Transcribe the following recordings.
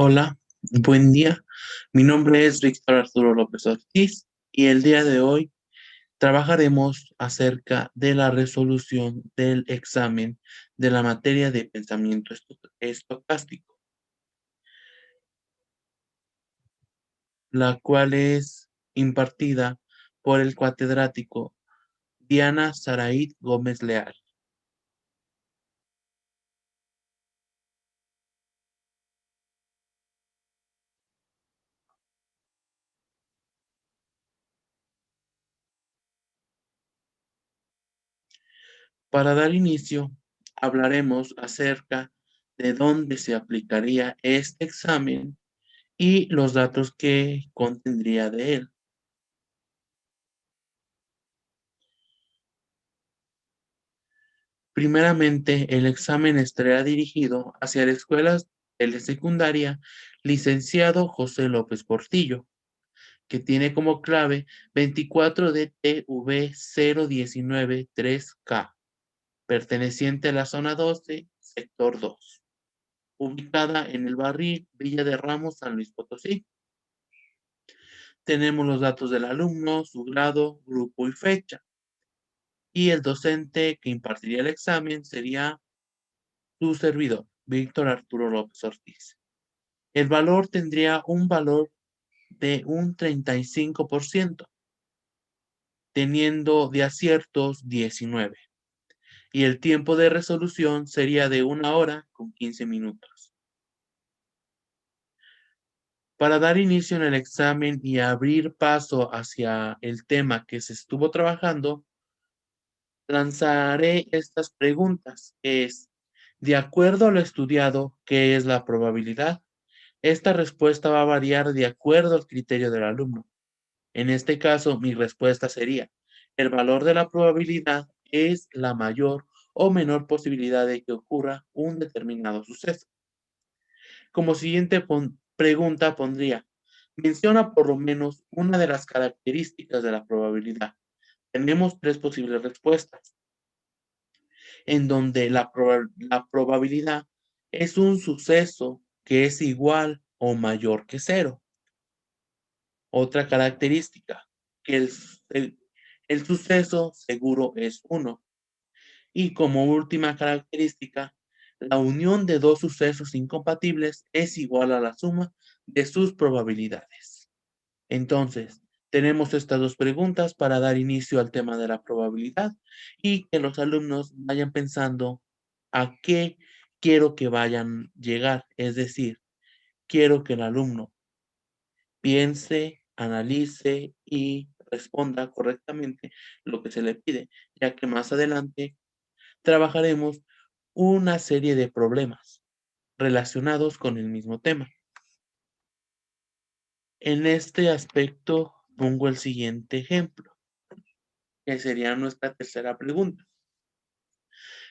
Hola, buen día. Mi nombre es Víctor Arturo López Ortiz y el día de hoy trabajaremos acerca de la resolución del examen de la materia de pensamiento estocástico, la cual es impartida por el catedrático Diana Saraid Gómez Leal. Para dar inicio, hablaremos acerca de dónde se aplicaría este examen y los datos que contendría de él. Primeramente, el examen estará dirigido hacia la escuela secundaria Licenciado José López Portillo, que tiene como clave 24DTV0193K, perteneciente a la zona 12, sector 2, ubicada en el barrio Villa de Ramos, San Luis Potosí. Tenemos los datos del alumno, su grado, grupo y fecha. Y el docente que impartiría el examen sería su servidor, Víctor Arturo López Ortiz. El valor tendría un valor de un 35%, teniendo de aciertos 19. Y el tiempo de resolución sería de 1 hora con 15 minutos. Para dar inicio en el examen y abrir paso hacia el tema que se estuvo trabajando, lanzaré estas preguntas. De acuerdo a lo estudiado, ¿qué es la probabilidad? Esta respuesta va a variar de acuerdo al criterio del alumno. En este caso, mi respuesta sería, el valor de la probabilidad es la mayor o menor posibilidad de que ocurra un determinado suceso. Como siguiente pregunta pondría, menciona por lo menos una de las características de la probabilidad. Tenemos tres posibles respuestas, en donde la probabilidad es un suceso que es igual o mayor que cero. Otra característica, que el suceso seguro es uno. Y como última característica, la unión de dos sucesos incompatibles es igual a la suma de sus probabilidades. Entonces, tenemos estas dos preguntas para dar inicio al tema de la probabilidad y que los alumnos vayan pensando a qué quiero que vayan a llegar. Es decir, quiero que el alumno piense, analice y responda correctamente lo que se le pide, ya que más adelante trabajaremos una serie de problemas relacionados con el mismo tema. En este aspecto pongo el siguiente ejemplo, que sería nuestra tercera pregunta.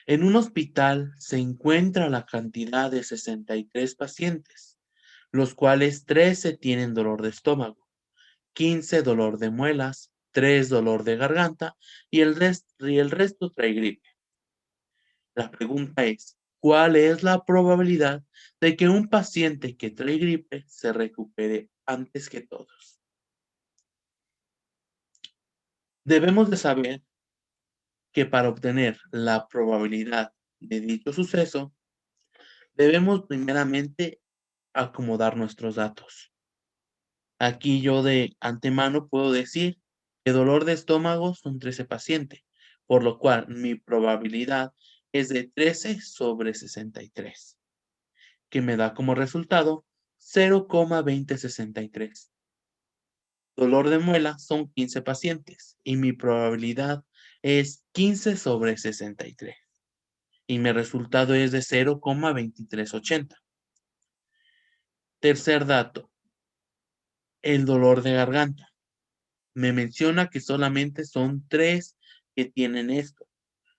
En un hospital se encuentra la cantidad de 63 pacientes, los cuales 13 tienen dolor de estómago, 15 dolor de muelas, 3 dolor de garganta y el resto trae gripe. La pregunta es, ¿cuál es la probabilidad de que un paciente que trae gripe se recupere antes que todos? Debemos de saber que para obtener la probabilidad de dicho suceso, debemos primeramente acomodar nuestros datos. Aquí yo de antemano puedo decir que dolor de estómago son 13 pacientes, por lo cual mi probabilidad es de 13 sobre 63, que me da como resultado 0,2063. Dolor de muela son 15 pacientes y mi probabilidad es 15 sobre 63 y mi resultado es de 0,2380. Tercer dato, el dolor de garganta. Me menciona que solamente son 3 que tienen esto.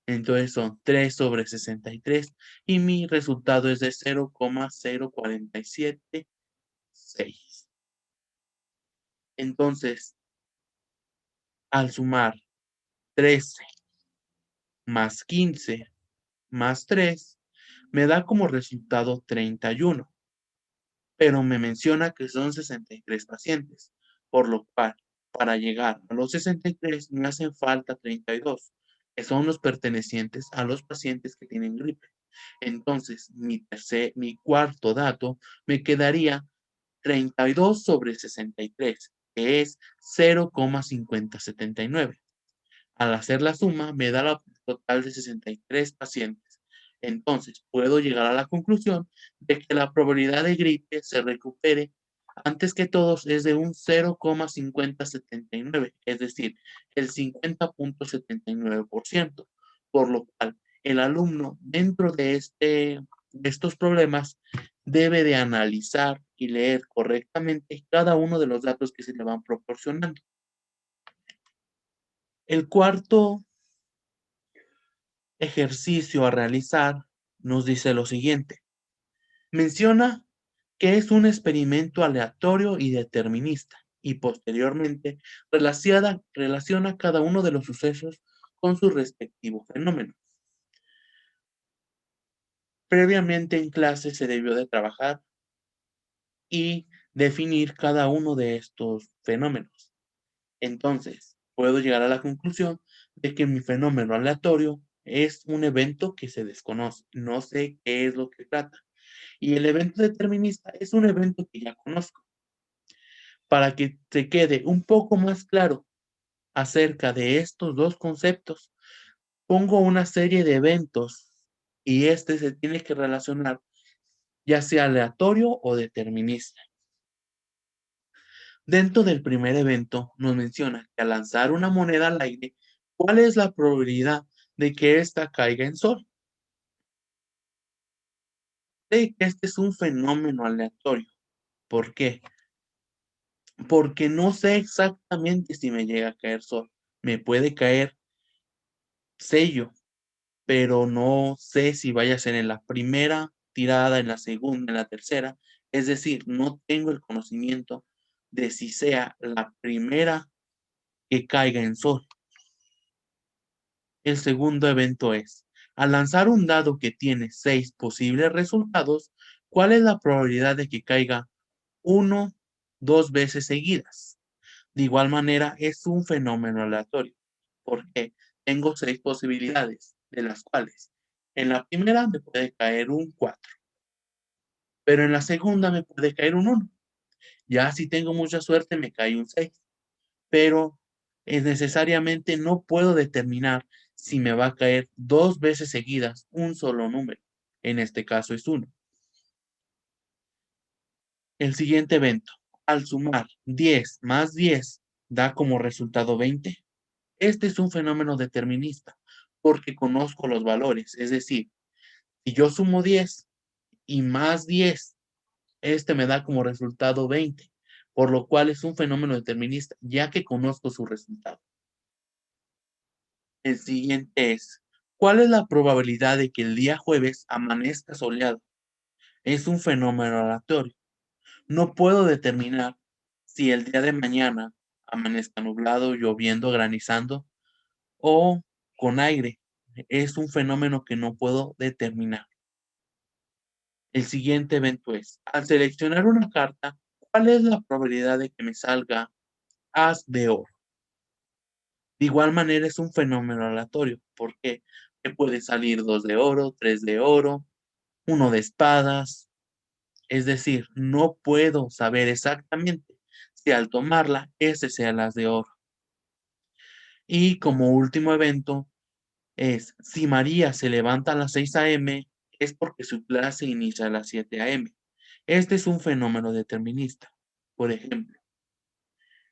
Entonces son 3 sobre 63 y mi resultado es de 0,0476. Entonces, al sumar 13 más 15 más 3, me da como resultado 31. pero me menciona que son 63 pacientes, por lo cual, para llegar a los 63 me hacen falta 32, que son los pertenecientes a los pacientes que tienen gripe. Entonces, mi cuarto dato me quedaría 32 sobre 63, que es 0,5079. Al hacer la suma, me da la total de 63 pacientes. Entonces, puedo llegar a la conclusión de que la probabilidad de gripe se recupere antes que todos es de un 0,5079, es decir, el 50,79%, por lo cual el alumno dentro de estos problemas debe de analizar y leer correctamente cada uno de los datos que se le van proporcionando. El cuarto ejercicio a realizar nos dice lo siguiente. Menciona que es un experimento aleatorio y determinista y posteriormente relaciona cada uno de los sucesos con su respectivo fenómeno. Previamente en clase se debió de trabajar y definir cada uno de estos fenómenos. Entonces, puedo llegar a la conclusión de que mi fenómeno aleatorio es un evento que se desconoce, no sé qué es lo que trata. Y el evento determinista es un evento que ya conozco. Para que te quede un poco más claro acerca de estos dos conceptos, pongo una serie de eventos y este se tiene que relacionar ya sea aleatorio o determinista. Dentro del primer evento nos menciona que al lanzar una moneda al aire, ¿cuál es la probabilidad de que ésta caiga en sol? Sé que este es un fenómeno aleatorio. ¿Por qué? Porque no sé exactamente si me llega a caer sol. Me puede caer sello, pero no sé si vaya a ser en la primera tirada, en la segunda, en la tercera. Es decir, no tengo el conocimiento de si sea la primera que caiga en sol. El segundo evento es, al lanzar un dado que tiene 6 posibles resultados, ¿cuál es la probabilidad de que caiga uno, 2 veces seguidas? De igual manera, es un fenómeno aleatorio, porque tengo 6 posibilidades, de las cuales en la primera me puede caer un 4, pero en la segunda me puede caer un 1. Ya si tengo mucha suerte me cae un 6, pero necesariamente no puedo determinar si me va a caer 2 veces seguidas un solo número. En este caso es 1. El siguiente evento, al sumar 10 más 10 da como resultado 20. Este es un fenómeno determinista porque conozco los valores, es decir, si yo sumo 10 y más 10, este me da como resultado 20, por lo cual es un fenómeno determinista, ya que conozco su resultado. El siguiente es, ¿cuál es la probabilidad de que el día jueves amanezca soleado? Es un fenómeno aleatorio. No puedo determinar si el día de mañana amanezca nublado, lloviendo, granizando o con aire. Es un fenómeno que no puedo determinar. El siguiente evento es, al seleccionar una carta, ¿cuál es la probabilidad de que me salga as de oro? De igual manera es un fenómeno aleatorio. ¿Por qué? Que puede salir 2 de oro, 3 de oro, uno de espadas. Es decir, no puedo saber exactamente si al tomarla, ese sea las de oro. Y como último evento es, si María se levanta a las 6 a.m., es porque su clase inicia a las 7 a.m. Este es un fenómeno determinista. Por ejemplo,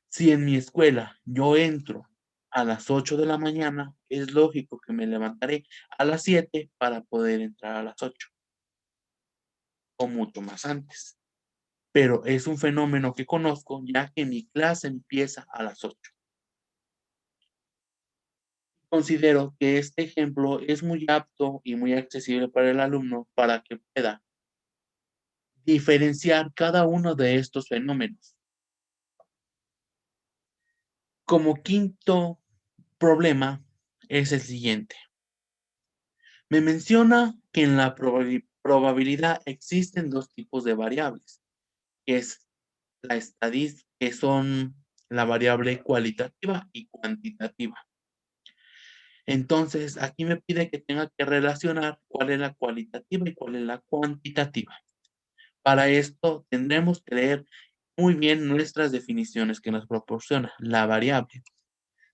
si en mi escuela yo entro a las 8 de la mañana, es lógico que me levantaré a las 7 para poder entrar a las 8 o mucho más antes. Pero es un fenómeno que conozco ya que mi clase empieza a las 8. Considero que este ejemplo es muy apto y muy accesible para el alumno para que pueda diferenciar cada uno de estos fenómenos. Como quinto problema es el siguiente. Me menciona que en la probabilidad existen dos tipos de variables. que es la estadística, que son la variable cualitativa y cuantitativa. Entonces, aquí me pide que tenga que relacionar cuál es la cualitativa y cuál es la cuantitativa. Para esto tendremos que leer muy bien nuestras definiciones que nos proporciona la variable.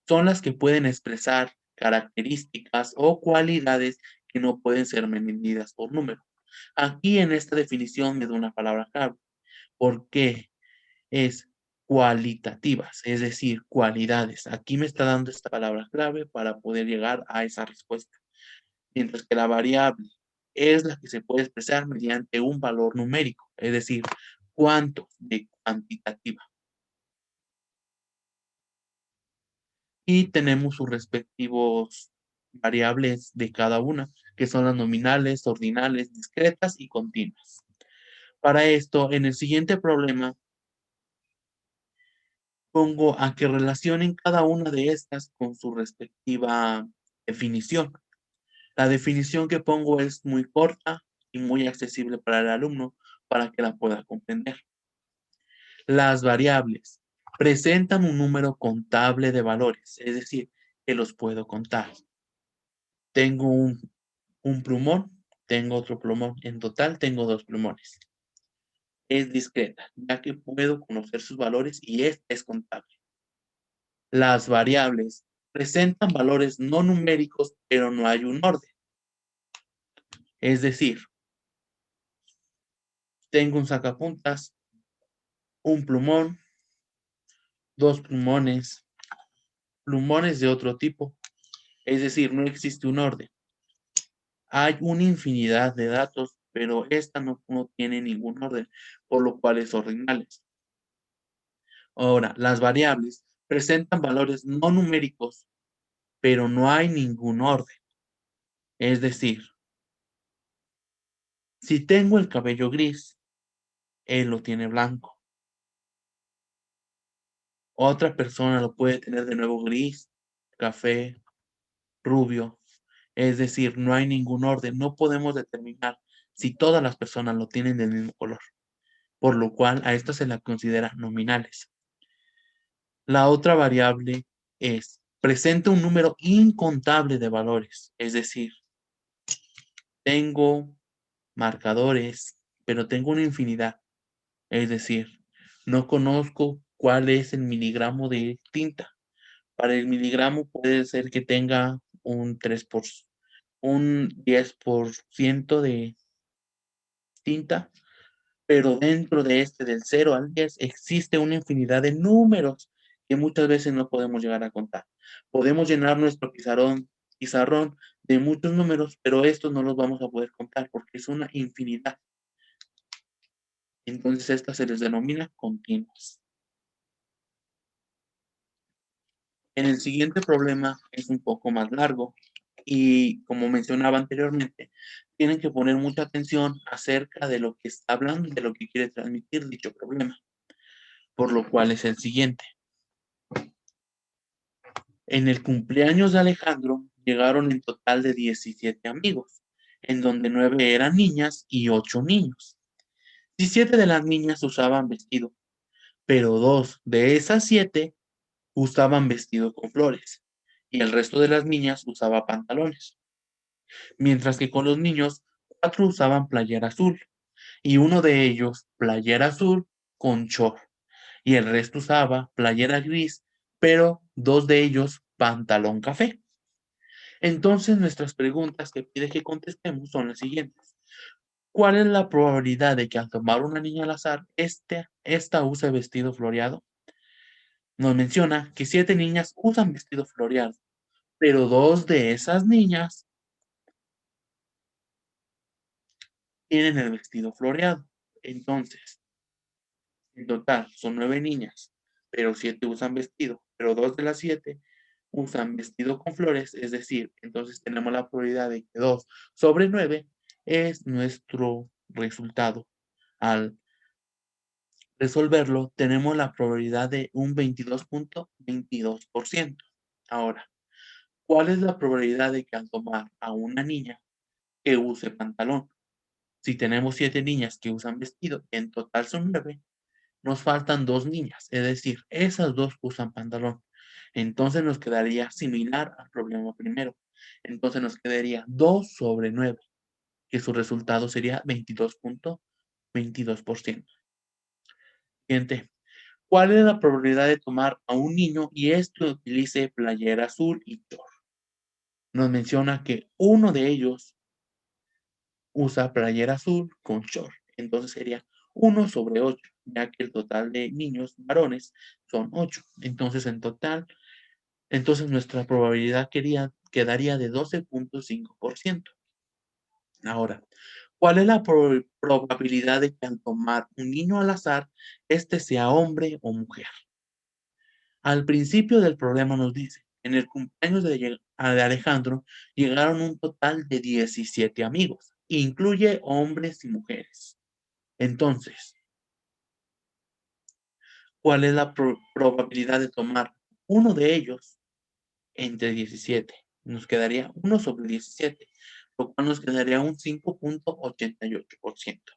Son las que pueden expresar características o cualidades que no pueden ser medidas por número. Aquí en esta definición me da una palabra clave, porque es cualitativas, es decir, cualidades. Aquí me está dando esta palabra clave para poder llegar a esa respuesta. Mientras que la variable es la que se puede expresar mediante un valor numérico, es decir, cuánto de cuantitativa. Y tenemos sus respectivos variables de cada una, que son las nominales, ordinales, discretas y continuas. Para esto, en el siguiente problema, pongo a que relacionen cada una de estas con su respectiva definición. La definición que pongo es muy corta y muy accesible para el alumno para que la pueda comprender. Las variables presentan un número contable de valores, es decir, que los puedo contar. Tengo un plumón, tengo otro plumón. En total tengo 2 plumones. Es discreta, ya que puedo conocer sus valores y es contable. Las variables presentan valores no numéricos, pero no hay un orden. Es decir, tengo un sacapuntas, un plumón, 2 plumones, plumones de otro tipo. Es decir, no existe un orden. Hay una infinidad de datos, pero esta no tiene ningún orden, por lo cual es ordinales. Ahora, las variables presentan valores no numéricos, pero no hay ningún orden. Es decir, si tengo el cabello gris, él lo tiene blanco. Otra persona lo puede tener de nuevo gris, café, rubio. Es decir, no hay ningún orden. No podemos determinar si todas las personas lo tienen del mismo color, por lo cual a esto se la considera nominales. La otra variable es, presenta un número incontable de valores, es decir, tengo marcadores, pero tengo una infinidad. Es decir, no conozco cuál es el miligramo de tinta. Para el miligramo puede ser que tenga un 10% de tinta, pero dentro de del 0 al 10 existe una infinidad de números que muchas veces no podemos llegar a contar. Podemos llenar nuestro pizarrón de muchos números, pero estos no los vamos a poder contar porque es una infinidad. Entonces, estas se les denomina continuas. En el siguiente problema es un poco más largo y, como mencionaba anteriormente, tienen que poner mucha atención acerca de lo que está hablando, de lo que quiere transmitir dicho problema, por lo cual es el siguiente. En el cumpleaños de Alejandro llegaron en total de 17 amigos, en donde 9 eran niñas y 8 niños. 17 de las niñas usaban vestido, pero 2 de esas 7 usaban vestido con flores y el resto de las niñas usaba pantalones. Mientras que con los niños, 4 usaban playera azul y uno de ellos playera azul con short y el resto usaba playera gris, pero 2 de ellos pantalón café. Entonces, nuestras preguntas que pide que contestemos son las siguientes. ¿Cuál es la probabilidad de que al tomar una niña al azar, esta use vestido floreado? Nos menciona que 7 niñas usan vestido floreado, pero 2 de esas niñas tienen el vestido floreado. Entonces, en total son 9 niñas, pero 7 usan vestido, pero 2 de las 7 usan vestido con flores, es decir, entonces tenemos la probabilidad de que 2 sobre 9 es nuestro resultado. Al resolverlo, tenemos la probabilidad de un 22.22%. Ahora, ¿cuál es la probabilidad de que al tomar a una niña que use pantalón? Si tenemos 7 niñas que usan vestido, en total son 9, nos faltan 2 niñas, es decir, esas 2 usan pantalón. Entonces nos quedaría similar al problema primero. Entonces nos quedaría 2 sobre 9, que su resultado sería 22.22%. Siguiente. ¿Cuál es la probabilidad de tomar a un niño y este utilice playera azul y short? Nos menciona que uno de ellos usa playera azul con short. Entonces sería 1/8, ya que el total de niños varones son 8. Entonces, en total, nuestra probabilidad quedaría de 12.5%. Ahora, ¿cuál es la probabilidad de que al tomar un niño al azar, este sea hombre o mujer? Al principio del problema nos dice, en el cumpleaños de Alejandro llegaron un total de 17 amigos, incluye hombres y mujeres. Entonces, ¿cuál es la probabilidad de tomar uno de ellos entre 17? Nos quedaría 1/17, lo cual nos quedaría un 5.88%.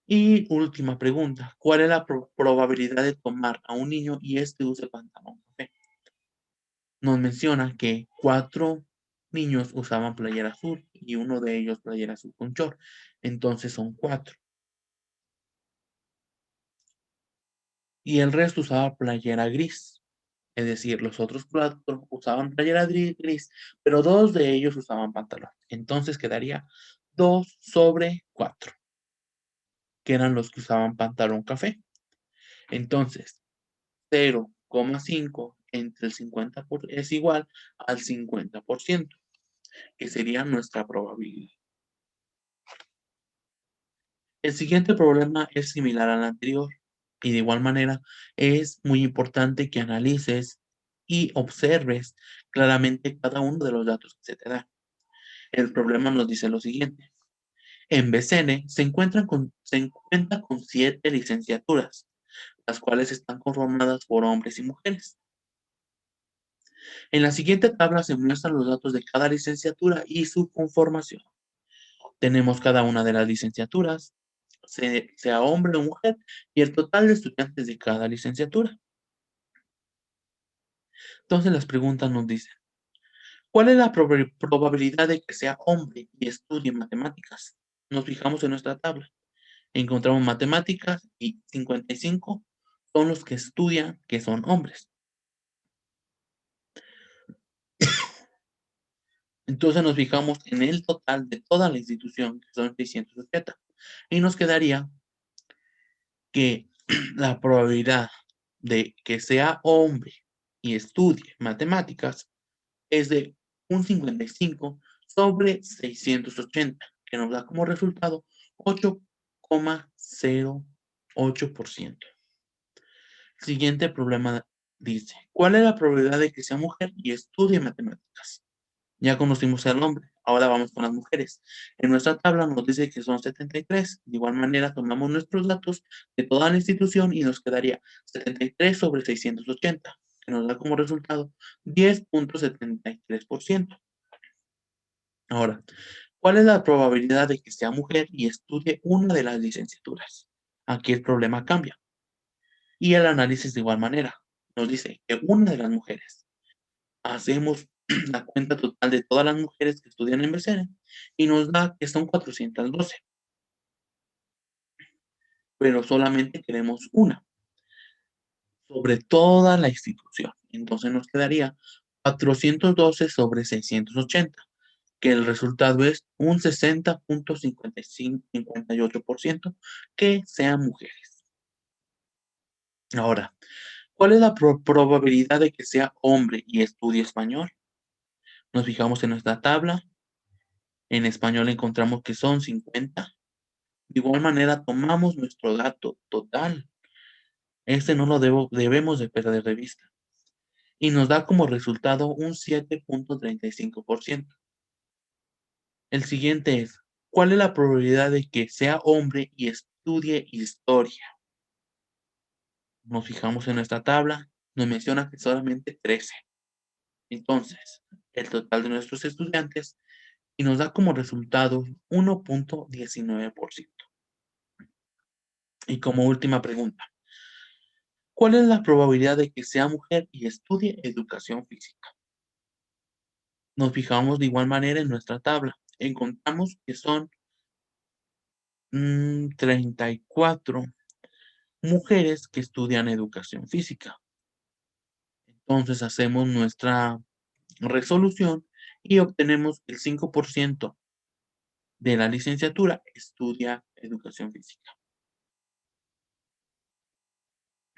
Y última pregunta, ¿cuál es la probabilidad de tomar a un niño y este use pantalón café? Nos menciona que 4 niños usaban playera azul y uno de ellos playera azul con short, entonces son 4. Y el resto usaba playera gris, es decir, los otros 4 usaban playera gris, pero 2 de ellos usaban pantalón. Entonces quedaría 2/4, que eran los que usaban pantalón café. Entonces, 0,5 entre el 50 es igual al 50%, que sería nuestra probabilidad. El siguiente problema es similar al anterior y de igual manera es muy importante que analices y observes claramente cada uno de los datos que se te da. El problema nos dice lo siguiente. En BCN se cuenta con 7 licenciaturas, las cuales están conformadas por hombres y mujeres. En la siguiente tabla se muestran los datos de cada licenciatura y su conformación. Tenemos cada una de las licenciaturas, sea hombre o mujer, y el total de estudiantes de cada licenciatura. Entonces las preguntas nos dicen, ¿cuál es la probabilidad de que sea hombre y estudie matemáticas? Nos fijamos en nuestra tabla. Encontramos matemáticas y 55 son los que estudian que son hombres. Entonces nos fijamos en el total de toda la institución, que son 680, y nos quedaría que la probabilidad de que sea hombre y estudie matemáticas es de un 55/680, que nos da como resultado 8,08%. Siguiente problema dice, ¿cuál es la probabilidad de que sea mujer y estudie matemáticas? Ya conocimos al hombre, ahora vamos con las mujeres. En nuestra tabla nos dice que son 73. De igual manera, tomamos nuestros datos de toda la institución y nos quedaría 73/680, que nos da como resultado 10.73%. Ahora, ¿cuál es la probabilidad de que sea mujer y estudie una de las licenciaturas? Aquí el problema cambia. Y el análisis de igual manera. Nos dice que una de las mujeres. Hacemos la cuenta total de todas las mujeres que estudian en BCN y nos da que son 412, pero solamente queremos una sobre toda la institución. Entonces nos quedaría 412/680, que el resultado es un 60.58% que sean mujeres. Ahora, ¿cuál es la probabilidad de que sea hombre y estudie español? Nos fijamos en nuestra tabla. En español encontramos que son 50. De igual manera, tomamos nuestro dato total. Este no lo debemos de perder de vista. Y nos da como resultado un 7.35%. El siguiente es, ¿cuál es la probabilidad de que sea hombre y estudie historia? Nos fijamos en nuestra tabla, nos menciona que solamente 13. Entonces, el total de nuestros estudiantes y nos da como resultado 1.19%. Y como última pregunta, ¿cuál es la probabilidad de que sea mujer y estudie educación física? Nos fijamos de igual manera en nuestra tabla. Encontramos que son 34 mujeres que estudian educación física. Entonces hacemos nuestra resolución y obtenemos que el 5% de la licenciatura estudia educación física.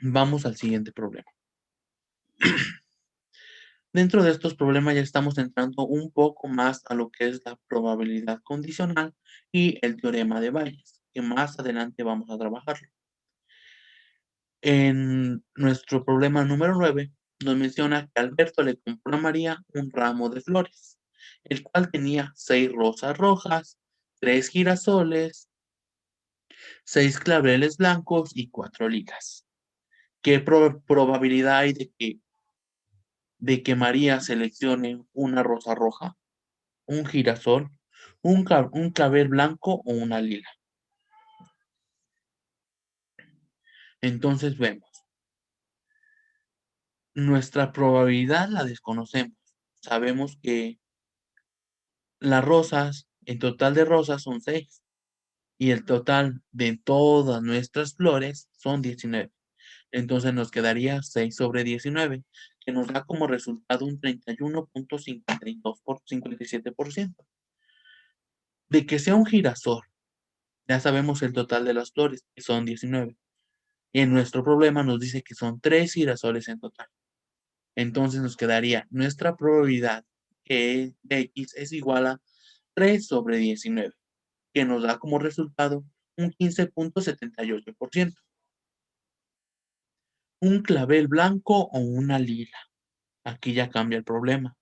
Vamos al siguiente problema. Dentro de estos problemas ya estamos entrando un poco más a lo que es la probabilidad condicional y el teorema de Bayes, que más adelante vamos a trabajarlo. En nuestro problema número 9 nos menciona que Alberto le compró a María un ramo de flores, el cual tenía 6 rosas rojas, 3 girasoles, 6 claveles blancos y 4 ligas. ¿Qué probabilidad hay de que María seleccione una rosa roja, un girasol, un clavel blanco o una lila? Entonces vemos, nuestra probabilidad la desconocemos. Sabemos que las rosas, el total de rosas son 6 y el total de todas nuestras flores son 19. Entonces nos quedaría 6 sobre 19, que nos da como resultado un 31.57%. De que sea un girasol, ya sabemos el total de las flores, que son 19. Y en nuestro problema nos dice que son 3 girasoles en total. Entonces nos quedaría nuestra probabilidad que X es igual a 3 sobre 19, que nos da como resultado un 15.78%. Un clavel blanco o una lila. Aquí ya cambia el problema.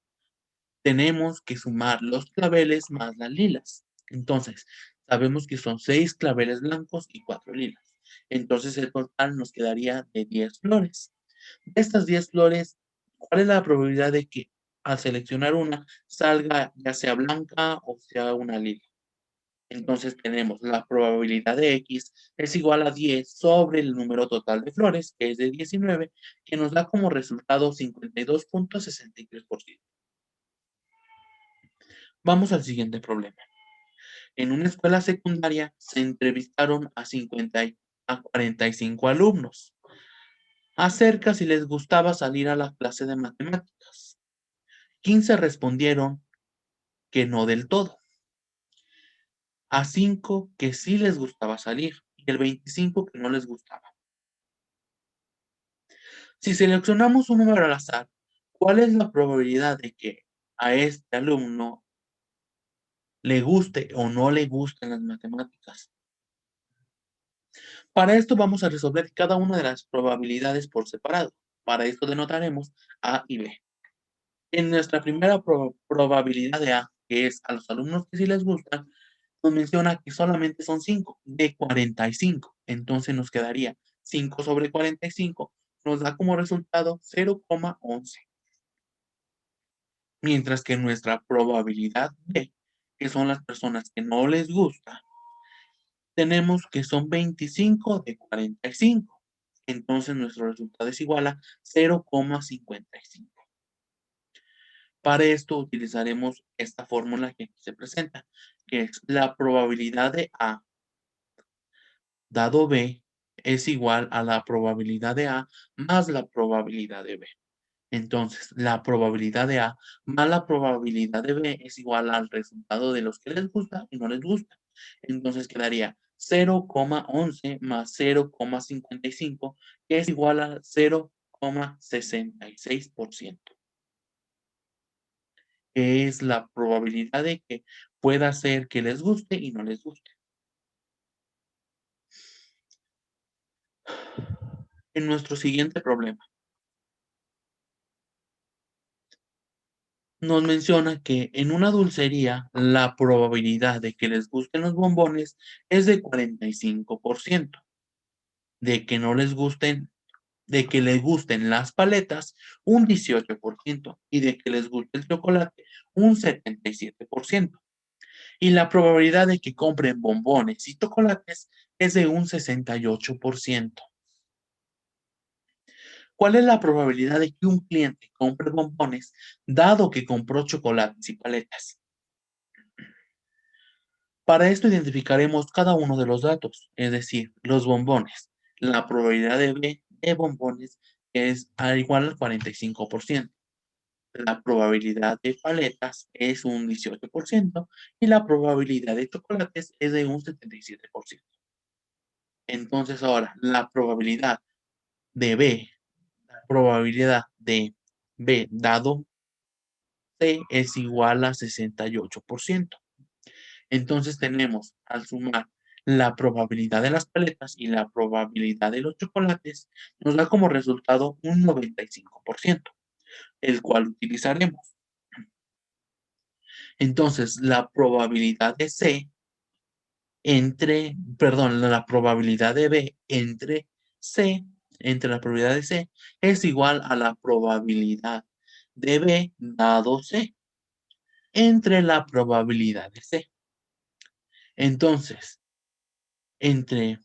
Tenemos que sumar los claveles más las lilas. Entonces, sabemos que son 6 claveles blancos y 4 lilas. Entonces, el total nos quedaría de 10 flores. De estas 10 flores, ¿cuál es la probabilidad de que al seleccionar una salga ya sea blanca o sea una lila? Entonces tenemos la probabilidad de X es igual a 10 sobre el número total de flores, que es de 19, que nos da como resultado 52.63%. Vamos al siguiente problema. En una escuela secundaria se entrevistaron a 45 alumnos acerca si les gustaba salir a la clase de matemáticas. 15 respondieron que no del todo, a 5 que sí les gustaba salir y el 25 que no les gustaba. Si seleccionamos un número al azar, ¿cuál es la probabilidad de que a este alumno le guste o no le gusten las matemáticas? Para esto vamos a resolver cada una de las probabilidades por separado. Para esto denotaremos A y B. En nuestra primera probabilidad de A, que es a los alumnos que sí les gustan, nos menciona que solamente son 5 de 45. Entonces nos quedaría 5 sobre 45, nos da como resultado 0,11. Mientras que nuestra probabilidad B, que son las personas que no les gusta, tenemos que son 25 de 45. Entonces nuestro resultado es igual a 0,55. Para esto utilizaremos esta fórmula que aquí se presenta, que es la probabilidad de A dado B es igual a la probabilidad de A más la probabilidad de B. Entonces, la probabilidad de A más la probabilidad de B es igual al resultado de los que les gusta y no les gusta. Entonces quedaría 0,11 más 0,55, que es igual a 0,66%, que es la probabilidad de que pueda ser que les guste y no les guste. En nuestro siguiente problema, nos menciona que en una dulcería la probabilidad de que les gusten los bombones es de 45%, de que no les gusten, de que les gusten las paletas un 18% y de que les guste el chocolate un 77%. Y la probabilidad de que compren bombones y chocolates es de un 68%. ¿Cuál es la probabilidad de que un cliente compre bombones dado que compró chocolates y paletas? Para esto identificaremos cada uno de los datos, es decir, los bombones. La probabilidad de B de bombones es igual al 45%. La probabilidad de paletas es un 18% y la probabilidad de chocolates es de un 77%. Entonces ahora, la probabilidad de B dado C es igual a 68%. Entonces tenemos, al sumar la probabilidad de las paletas y la probabilidad de los chocolates, nos da como resultado un 95%, el cual utilizaremos. Entonces, la probabilidad de C la probabilidad de B entre la probabilidad de C, es igual a la probabilidad de B dado C, entre la probabilidad de C. Entonces, entre,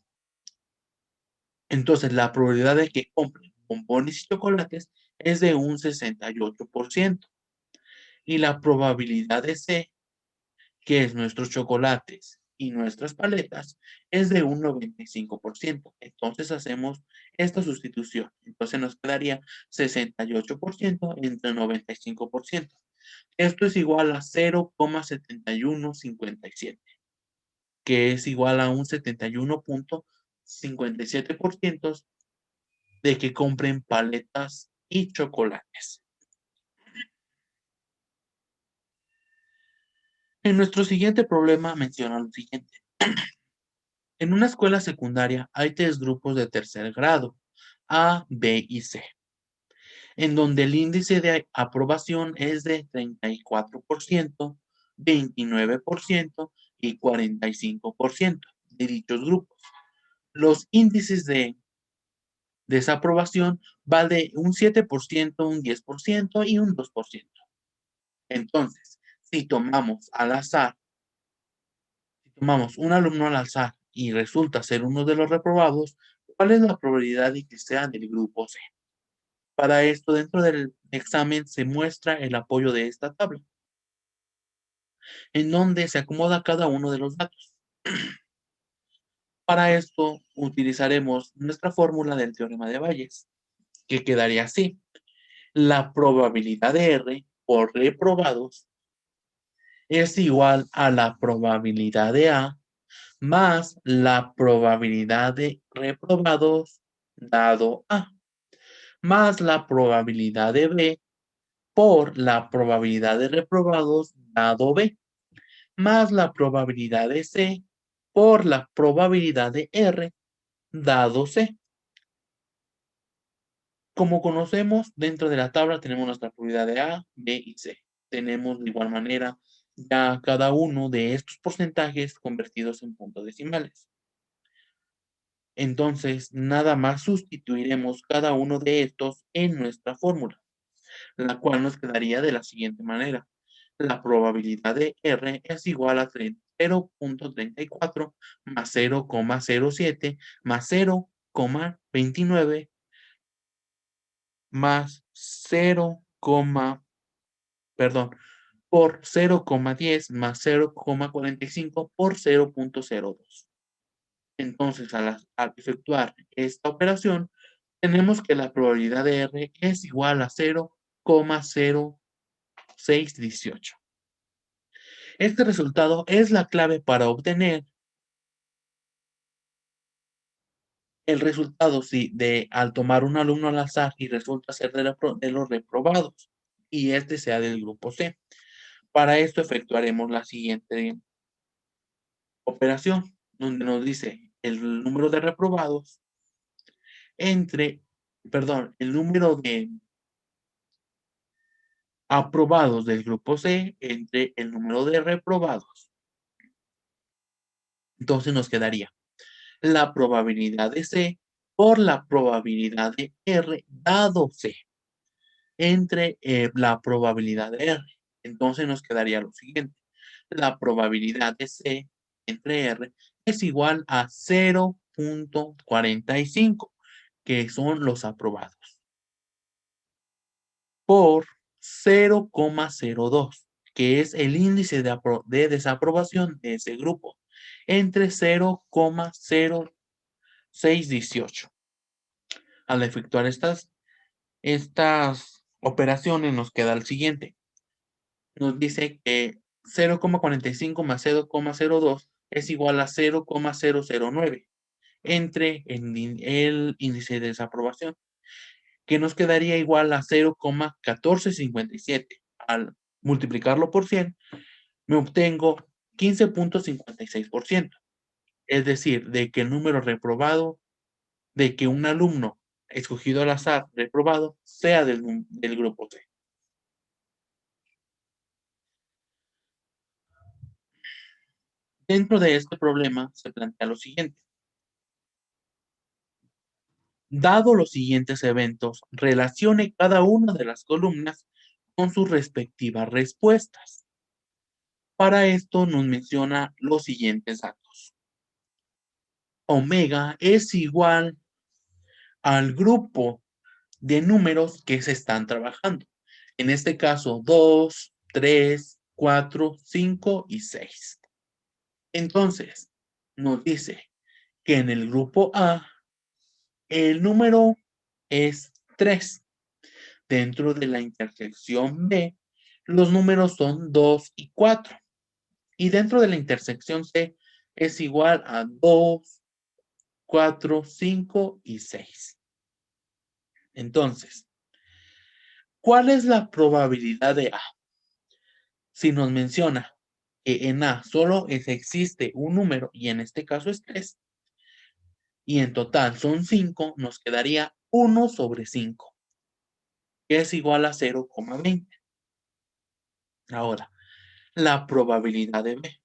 entonces la probabilidad de que compren bombones y chocolates es de un 68%. Y la probabilidad de C, que es nuestros chocolates y nuestras paletas, es de un 95%. Entonces hacemos esta sustitución. Entonces nos quedaría 68% entre 95%. Esto es igual a 0,7157, que es igual a un 71,57% de que compren paletas y chocolates. En nuestro siguiente problema menciona lo siguiente. En una escuela secundaria hay 3 grupos de tercer grado, A, B y C, en donde el índice de aprobación es de 34%, 29% y 45% de dichos grupos. Los índices de desaprobación van de un 7%, un 10% y un 2%. Entonces, si tomamos un alumno al azar y resulta ser uno de los reprobados, ¿cuál es la probabilidad de que sea del grupo C? Para esto, dentro del examen se muestra el apoyo de esta tabla, en donde se acomoda cada uno de los datos. Para esto, utilizaremos nuestra fórmula del teorema de Bayes, que quedaría así. La probabilidad de R por reprobados es igual a la probabilidad de A más la probabilidad de reprobados dado A, más la probabilidad de B por la probabilidad de reprobados dado B, más la probabilidad de C por la probabilidad de R dado C. Como conocemos, dentro de la tabla tenemos nuestra probabilidad de A, B y C. Tenemos de igual manera ya cada uno de estos porcentajes convertidos en puntos decimales. Entonces, nada más sustituiremos cada uno de estos en nuestra fórmula, la cual nos quedaría de la siguiente manera. La probabilidad de R es igual a 0,34 más 0,07 más 0,29 más 0,10 más 0,45 por 0,02. Entonces, al efectuar esta operación, tenemos que la probabilidad de R es igual a 0,0618. Este resultado es la clave para obtener el resultado al tomar un alumno al azar y resulta ser de los reprobados y este sea del grupo C. Para esto efectuaremos la siguiente operación, donde nos dice el número de reprobados el número de aprobados del grupo C entre el número de reprobados. Entonces nos quedaría la probabilidad de C por la probabilidad de R dado C entre la probabilidad de R. Entonces nos quedaría lo siguiente. La probabilidad de C entre R es igual a 0.45, que son los aprobados, por 0,02, que es el índice de desaprobación de ese grupo, entre 0,0618. Al efectuar estas operaciones nos queda el siguiente. Nos dice que 0,45 más 0,02 es igual a 0,009 entre el índice de desaprobación, que nos quedaría igual a 0,1457. Al multiplicarlo por 100, me obtengo 15.56%. Es decir, de que el número reprobado, de que un alumno escogido al azar reprobado sea del grupo C. Dentro de este problema se plantea lo siguiente. Dado los siguientes eventos, relacione cada una de las columnas con sus respectivas respuestas. Para esto nos menciona los siguientes datos. Omega es igual al grupo de números que se están trabajando. En este caso, 2, 3, 4, 5 y 6. Entonces, nos dice que en el grupo A, el número es 3. Dentro de la intersección B, los números son 2 y 4. Y dentro de la intersección C es igual a 2, 4, 5 y 6. Entonces, ¿cuál es la probabilidad de A? Si nos menciona que en A solo existe un número, y en este caso es 3, y en total son 5, nos quedaría 1 sobre 5, que es igual a 0,20. Ahora, la probabilidad de B.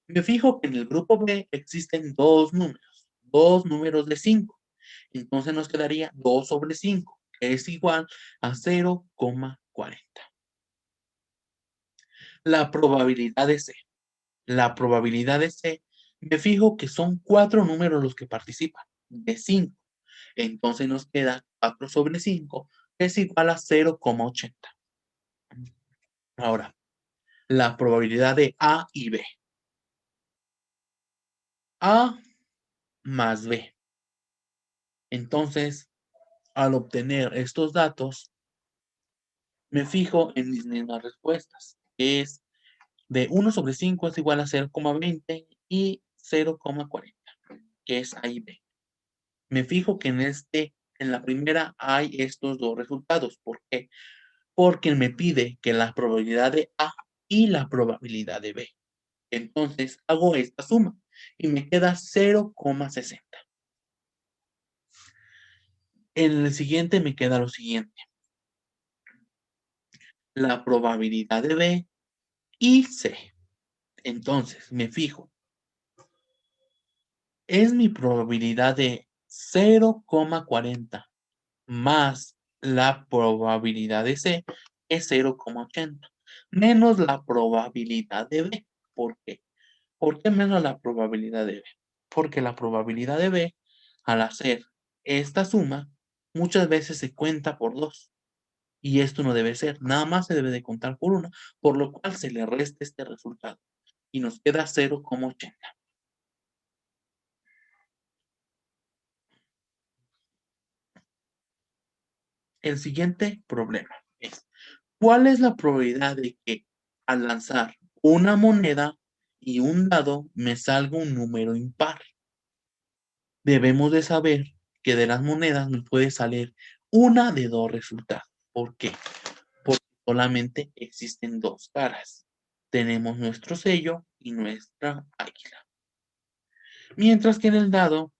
Me fijo que en el grupo B existen dos números de 5. Entonces nos quedaría 2 sobre 5, que es igual a 0,40. La probabilidad de C. La probabilidad de C, me fijo que son 4 números los que participan, de 5. Entonces nos queda 4 sobre 5, que es igual a 0,80. Ahora, la probabilidad de A y B. A más B. Entonces, al obtener estos datos, me fijo en mis mismas respuestas, que es de 1 sobre 5 es igual a 0,20 y 0,40, que es A y B. Me fijo que en la primera hay estos dos resultados. ¿Por qué? Porque me pide que la probabilidad de A y la probabilidad de B. Entonces hago esta suma y me queda 0,60. En el siguiente me queda lo siguiente. La probabilidad de B y C. Entonces me fijo. Es mi probabilidad de 0,40 más la probabilidad de C es 0,80 menos la probabilidad de B. ¿Por qué? ¿Por qué menos la probabilidad de B? Porque la probabilidad de B, al hacer esta suma, muchas veces se cuenta por 2. Y esto no debe ser, nada más se debe de contar por 1, por lo cual se le resta este resultado. Y nos queda 0,80. El siguiente problema es, ¿cuál es la probabilidad de que al lanzar una moneda y un dado me salga un número impar? Debemos de saber que de las monedas nos puede salir una de dos resultados. ¿Por qué? Porque solamente existen dos caras. Tenemos nuestro sello y nuestra águila. Mientras que en el dado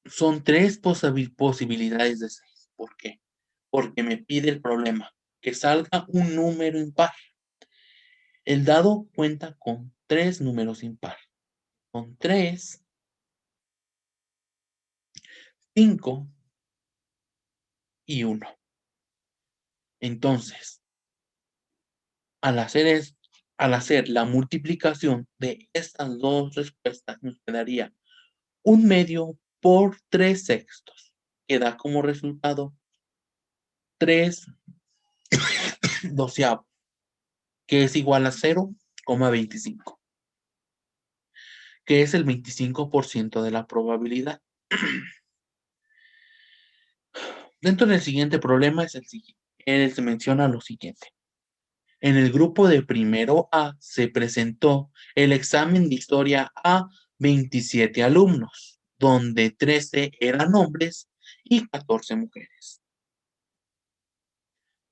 son tres posibilidades de 6. ¿Por qué? Porque me pide el problema que salga un número impar. El dado cuenta con 3 números impar. Con 3, 5 y 1. Entonces, al Al hacer la multiplicación de estas dos respuestas, nos quedaría 1/2 por 3/6, que da como resultado 3/12, que es igual a 0,25, que es el 25% de la probabilidad. Dentro del siguiente problema es el siguiente. Él se menciona lo siguiente. En el grupo de primero A se presentó el examen de historia a 27 alumnos, donde 13 eran hombres y 14 mujeres.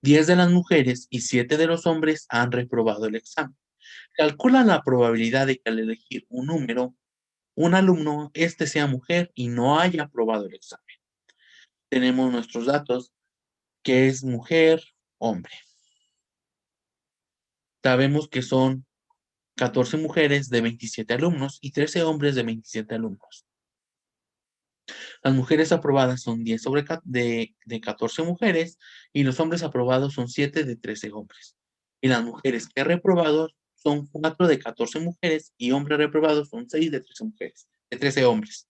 10 de las mujeres y 7 de los hombres han reprobado el examen. Calcula la probabilidad de que al elegir un alumno, este sea mujer y no haya aprobado el examen. Tenemos nuestros datos, que es mujer, hombre. Sabemos que son 14 mujeres de 27 alumnos y 13 hombres de 27 alumnos. Las mujeres aprobadas son 10 de 14 mujeres y los hombres aprobados son 7 de 13 hombres. Y las mujeres que he reprobado son 4 de 14 mujeres y hombres reprobados son 6 de 13 mujeres, de 13 hombres.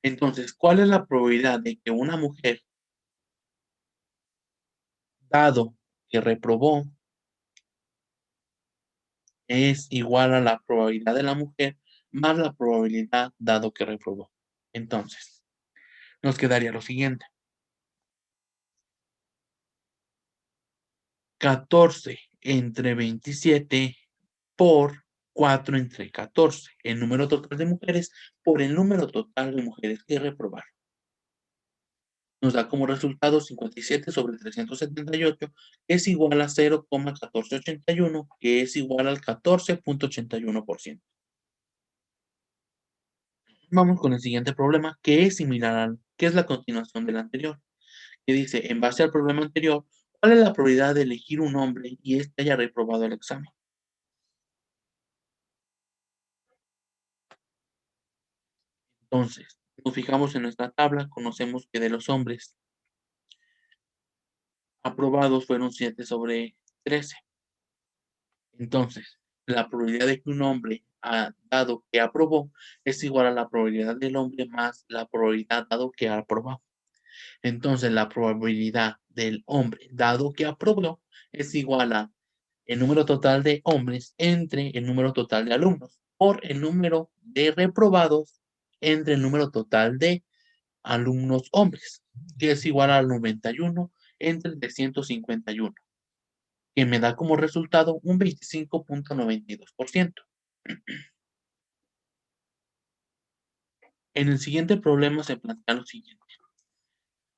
Entonces, ¿cuál es la probabilidad de que una mujer, dado que reprobó, es igual a la probabilidad de la mujer más la probabilidad dado que reprobó? Entonces, nos quedaría lo siguiente. 14 entre 27 por 4 entre 14, el número total de mujeres por el número total de mujeres que reprobaron. Nos da como resultado 57 sobre 378, que es igual a 0,1481, que es igual al 14,81%. Vamos con el siguiente problema, que es similar que es la continuación del anterior, que dice, en base al problema anterior, ¿cuál es la probabilidad de elegir un hombre y éste haya reprobado el examen? Entonces, nos fijamos en nuestra tabla, conocemos que de los hombres aprobados fueron 7 sobre 13. Entonces, la probabilidad de que un hombre, dado que aprobó, es igual a la probabilidad del hombre más la probabilidad dado que aprobó. Entonces, la probabilidad del hombre, dado que aprobó, es igual a el número total de hombres entre el número total de alumnos por el número de reprobados entre el número total de alumnos hombres, que es igual al 91 entre 351, que me da como resultado un 25,92%. En el siguiente problema se plantea lo siguiente.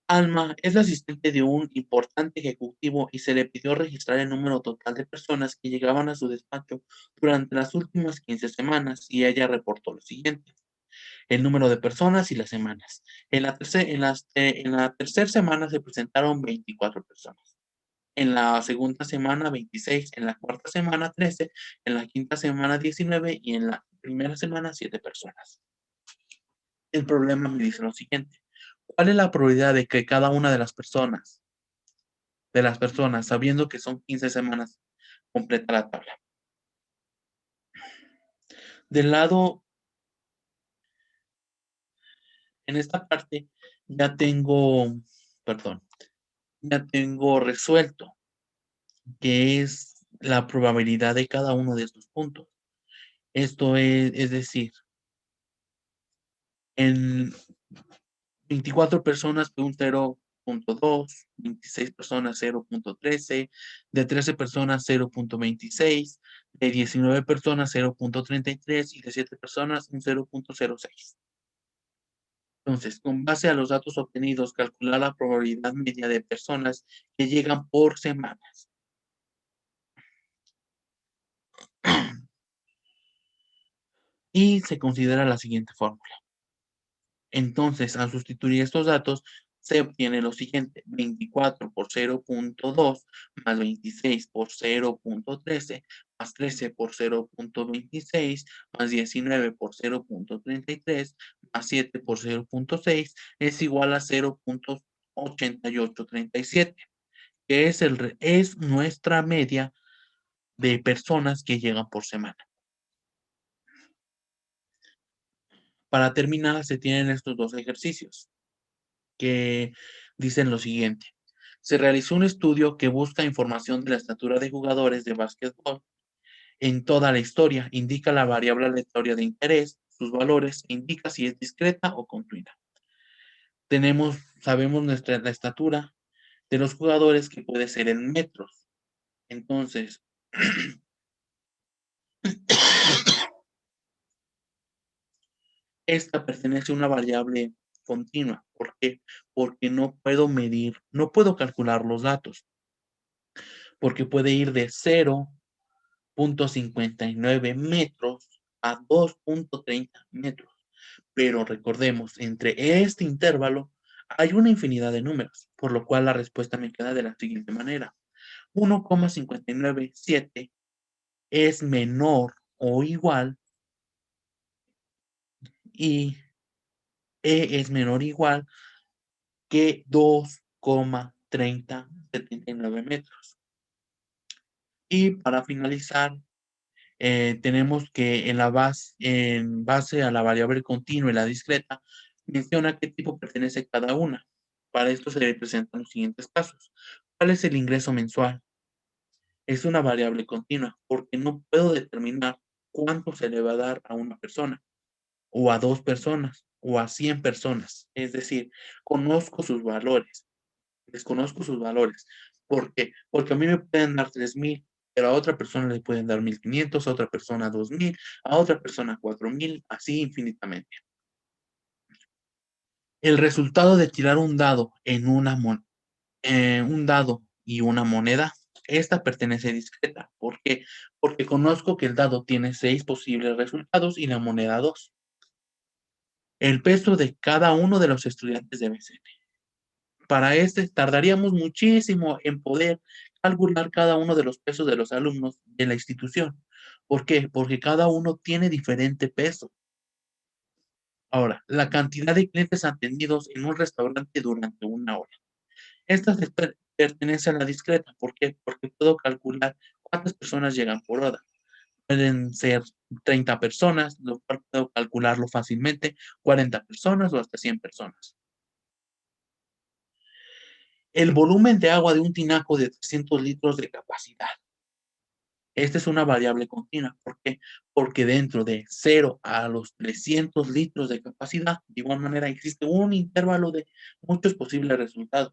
Alma es la asistente de un importante ejecutivo y se le pidió registrar el número total de personas que llegaban a su despacho durante las últimas 15 semanas y ella reportó lo siguiente. El número de personas y las semanas. En la tercera semana se presentaron 24 personas. En la segunda semana 26, en la cuarta semana 13, en la quinta semana 19 y en la primera semana 7 personas. El problema me dice lo siguiente. ¿Cuál es la probabilidad de que cada una de las personas, sabiendo que son 15 semanas, completa la tabla? Del lado, en esta parte, ya tengo, perdón, ya tengo resuelto que es la probabilidad de cada uno de estos puntos. Esto es decir, en 24 personas fue un 0,2, 26 personas 0,13, de 13 personas 0,26, de 19 personas 0,33 y de 7 personas un 0,06. Entonces, con base a los datos obtenidos, calcular la probabilidad media de personas que llegan por semanas. Y se considera la siguiente fórmula. Entonces, al sustituir estos datos, se obtiene lo siguiente: 24 por 0,2 más 26 por 0,13 más 13 por 0,26 más 19 por 0,33 más 7 por 0,6 es igual a 0,8837, que es nuestra media de personas que llegan por semana. Para terminar, se tienen estos dos ejercicios que dicen lo siguiente. Se realizó un estudio que busca información de la estatura de jugadores de básquetbol en toda la historia. Indica la variable aleatoria de interés, sus valores, e indica si es discreta o continua. Sabemos la estatura de los jugadores, que puede ser en metros. Entonces, esta pertenece a una variable continua. ¿Por qué? Porque no puedo medir, no puedo calcular los datos, porque puede ir de 0.59 metros a 2.30 metros. Pero recordemos, entre este intervalo hay una infinidad de números, por lo cual la respuesta me queda de la siguiente manera. 1,597 es menor o igual, y es menor o igual que 2,3079 metros. Y para finalizar, tenemos que en base a la variable continua y la discreta, menciona qué tipo pertenece cada una. Para esto se representan los siguientes casos. ¿Cuál es el ingreso mensual? Es una variable continua, porque no puedo determinar cuánto se le va a dar a una persona, o a 2 personas, o a 100 personas. Es decir, conozco sus valores, desconozco sus valores. ¿Por qué? Porque a mí me pueden dar 3,000, pero a otra persona le pueden dar 1,500, a otra persona 2,000, a otra persona 4,000, así infinitamente. El resultado de tirar un dado un dado y una moneda, esta pertenece discreta. ¿Por qué? Porque conozco que el dado tiene 6 posibles resultados y la moneda 2. El peso de cada uno de los estudiantes debe ser. Para tardaríamos muchísimo en poder calcular cada uno de los pesos de los alumnos de la institución. ¿Por qué? Porque cada uno tiene diferente peso. Ahora, la cantidad de clientes atendidos en un restaurante durante una hora. Esta pertenece a la discreta. ¿Por qué? Porque puedo calcular cuántas personas llegan por hora. Pueden ser 30 personas, lo cual puedo calcularlo fácilmente, 40 personas o hasta 100 personas. El volumen de agua de un tinaco de 300 litros de capacidad. Esta es una variable continua. ¿Por qué? Porque dentro de 0 a los 300 litros de capacidad, de igual manera, existe un intervalo de muchos posibles resultados.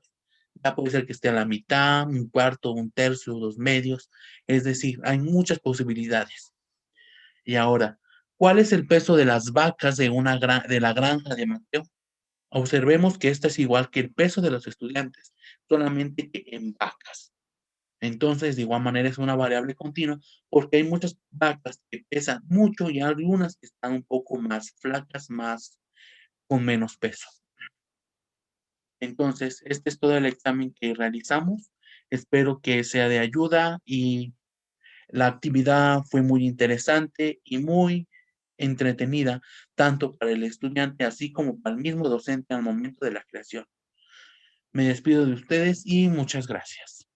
Ya puede ser que esté a la mitad, un cuarto, un tercio, 2 medios. Es decir, hay muchas posibilidades. Y ahora, ¿cuál es el peso de las vacas de la granja de Mateo? Observemos que esta es igual que el peso de los estudiantes, solamente que en vacas. Entonces, de igual manera, es una variable continua, porque hay muchas vacas que pesan mucho y algunas que están un poco más flacas, con menos peso. Entonces, este es todo el examen que realizamos. Espero que sea de ayuda, y la actividad fue muy interesante y muy entretenida, tanto para el estudiante así como para el mismo docente al momento de la creación. Me despido de ustedes y muchas gracias.